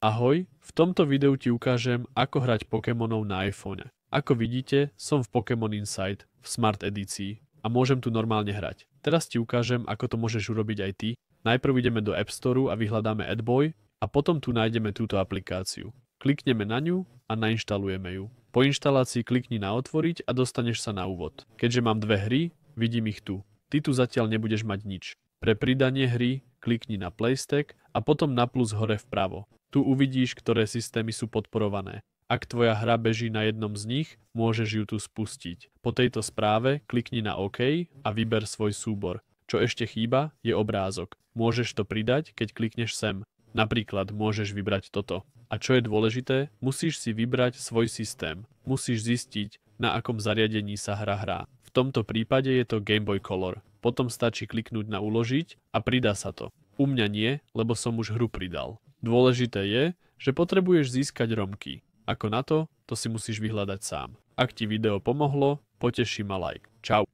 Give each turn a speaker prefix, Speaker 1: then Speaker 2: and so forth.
Speaker 1: Ahoj, v tomto videu ti ukážem, ako hrať Pokémonov na iPhone. Ako vidíte, som v Pokémon Insight v Smart edícii a môžem tu normálne hrať. Teraz ti ukážem, ako to môžeš urobiť aj ty. Najprv ideme do App Store a vyhľadáme AdBoy a potom tu nájdeme túto aplikáciu. Klikneme na ňu a nainštalujeme ju. Po inštalácii klikni na otvoriť a dostaneš sa na úvod. Keďže mám dve hry, vidím ich tu. Ty tu zatiaľ nebudeš mať nič. Pre pridanie hry klikni na PlayStack a potom na plus hore vpravo. Tu uvidíš, ktoré systémy sú podporované. Ak tvoja hra beží na jednom z nich, môžeš ju tu spustiť. Po tejto správe klikni na OK a vyber svoj súbor. Čo ešte chýba, je obrázok. Môžeš to pridať, keď klikneš sem. Napríklad môžeš vybrať toto. A čo je dôležité, musíš si vybrať svoj systém. Musíš zistiť, na akom zariadení sa hra hrá. V tomto prípade je to Game Boy Color. Potom stačí kliknúť na uložiť a pridá sa to. U mňa nie, lebo som už hru pridal. Dôležité je, že potrebuješ získať romky. Ako na to, to si musíš vyhľadať sám. Ak ti video pomohlo, poteší ma like. Čau.